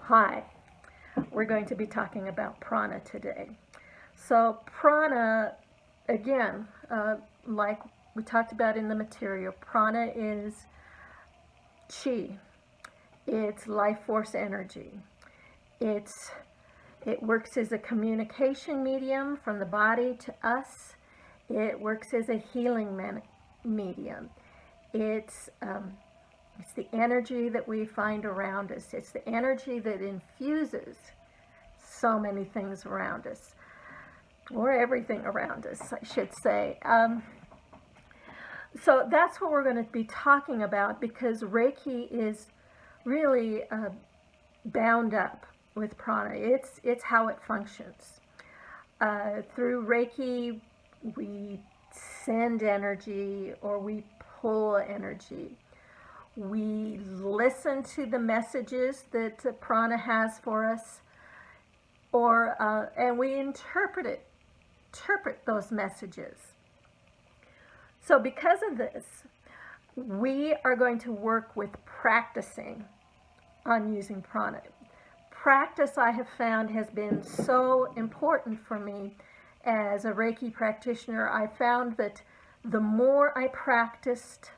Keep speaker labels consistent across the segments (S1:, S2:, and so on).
S1: Hi, we're going to be talking about prana today. So prana, again, like we talked about in the material, prana is chi. It's life force energy. It works as a communication medium from the body to us. It works as a healing medium. It's the energy that we find around us. It's the energy that infuses so many things around us, or everything around us, I should say. So that's what we're going to be talking about, because Reiki is really bound up with prana. It's how it functions. Through Reiki, we send energy or we pull energy. We listen to the messages that prana has for us, and we interpret those messages. So because of this, we are going to work with practicing on using prana. Practice, I have found, has been so important for me as a Reiki practitioner. I found that the more I practiced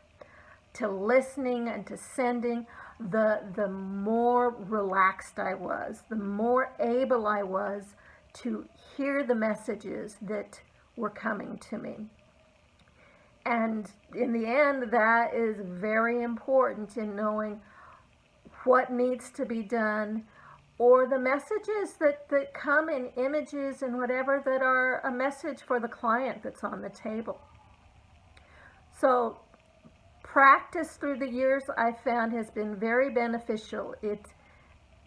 S1: to listening and to sending, the more relaxed I was, the more able I was to hear the messages that were coming to me. And in the end, that is very important in knowing what needs to be done, or the messages that come in images and whatever that are a message for the client that's on the table. So practice through the years, I found, has been very beneficial. It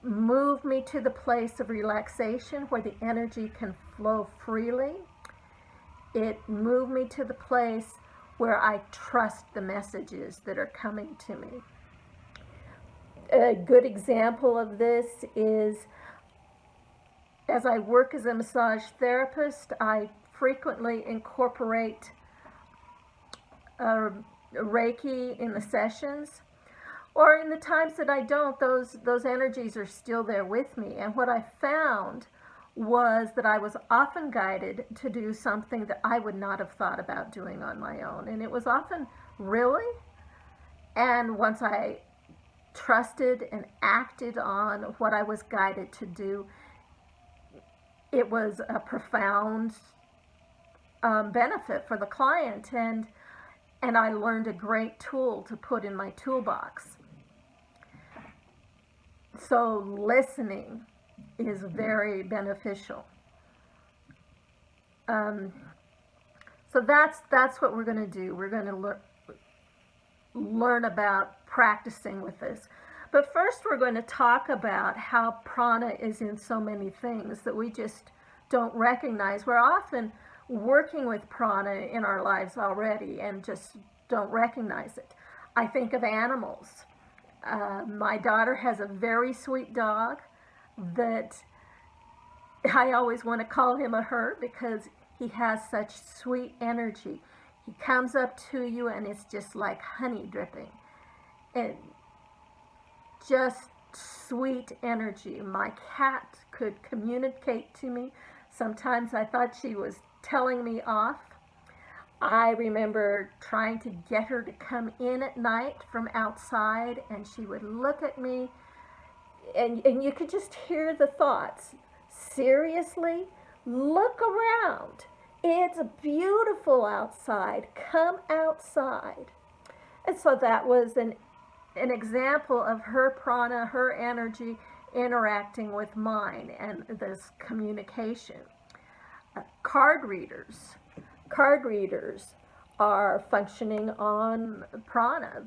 S1: moved me to the place of relaxation where the energy can flow freely. It moved me to the place where I trust the messages that are coming to me. A good example of this is, as I work as a massage therapist, I frequently incorporate Reiki in the sessions, or in the times that I don't, those energies are still there with me. And what I found was that I was often guided to do something that I would not have thought about doing on my own. And it was often, really? And once I trusted and acted on what I was guided to do, it was a profound benefit for the client, and I learned a great tool to put in my toolbox. So listening is very beneficial. So that's what we're going to do. We're going to learn about practicing with this. But first, we're going to talk about how prana is in so many things that we just don't recognize. We're often working with prana in our lives already and just don't recognize it. I think of animals. My daughter has a very sweet dog that I always want to call him a her, because he has such sweet energy. He comes up to you and it's just like honey dripping. And just sweet energy. My cat could communicate to me. Sometimes I thought she was telling me off. I remember trying to get her to come in at night from outside, and she would look at me, and you could just hear the thoughts. Seriously? Look around. It's beautiful outside. Come outside. And so that was an example of her prana, her energy interacting with mine, and this communication. Card readers are functioning on prana.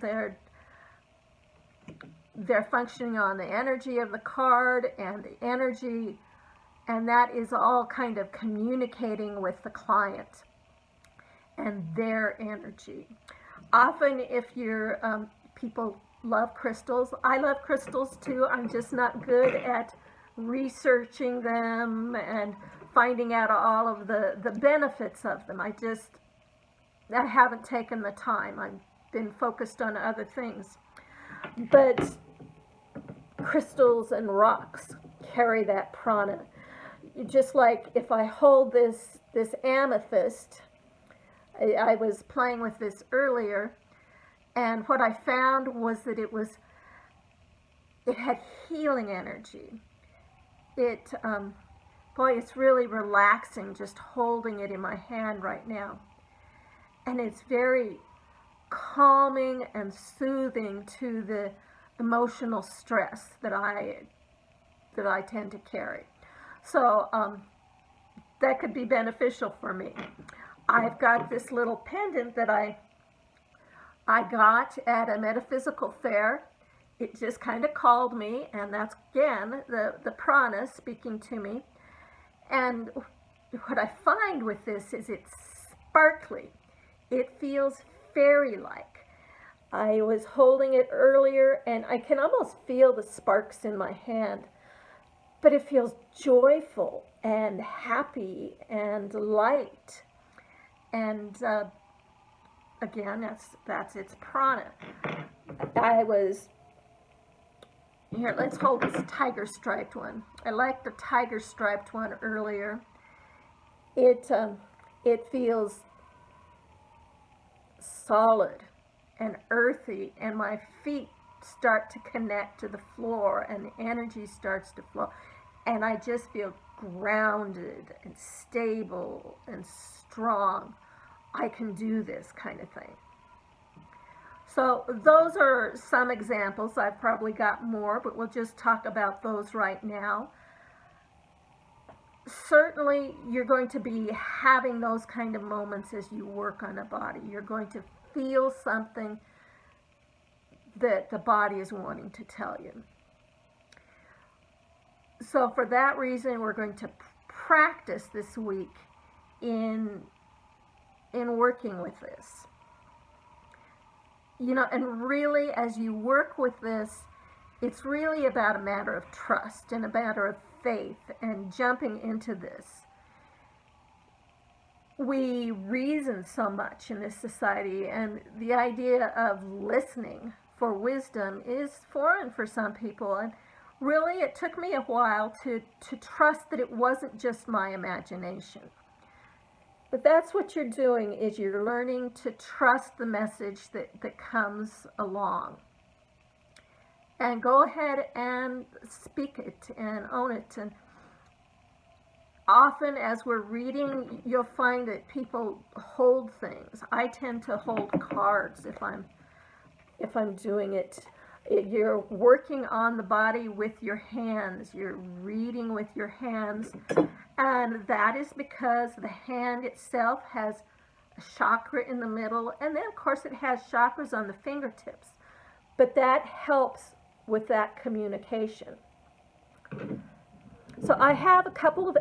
S1: They're functioning on the energy of the card and the energy, and that is all kind of communicating with the client and their energy. Often, if you're people love crystals. I love crystals too. I'm just not good at researching them and finding out all of the benefits of them. I haven't taken the time. I've been focused on other things. But crystals and rocks carry that prana. Just like if I hold this amethyst, I was playing with this earlier, and what I found was that it had healing energy. Boy, it's really relaxing just holding it in my hand right now. And it's very calming and soothing to the emotional stress that I tend to carry. So that could be beneficial for me. I've got this little pendant that I got at a metaphysical fair. It just kind of called me, and that's, again, the prana speaking to me. And what I find with this is it's sparkly. It feels fairy-like. I was holding it earlier, and I can almost feel the sparks in my hand. But it feels joyful and happy and light. And again, that's its prana. Here, let's hold this tiger striped one. I liked the tiger striped one earlier. It feels solid and earthy, and my feet start to connect to the floor, and the energy starts to flow, and I just feel grounded and stable and strong. I can do this kind of thing. So those are some examples. I've probably got more, but we'll just talk about those right now. Certainly, you're going to be having those kind of moments as you work on a body. You're going to feel something that the body is wanting to tell you. So for that reason, we're going to practice this week in working with this. You know, and really, as you work with this, it's really about a matter of trust and a matter of faith and jumping into this. We reason so much in this society, and the idea of listening for wisdom is foreign for some people. And really, it took me a while to trust that it wasn't just my imagination. But that's what you're doing, is you're learning to trust the message that comes along. And go ahead and speak it and own it. And often as we're reading, you'll find that people hold things. I tend to hold cards if I'm doing it. You're working on the body with your hands. You're reading with your hands. And that is because the hand itself has a chakra in the middle. And then, of course, it has chakras on the fingertips. But that helps with that communication. So I have a couple of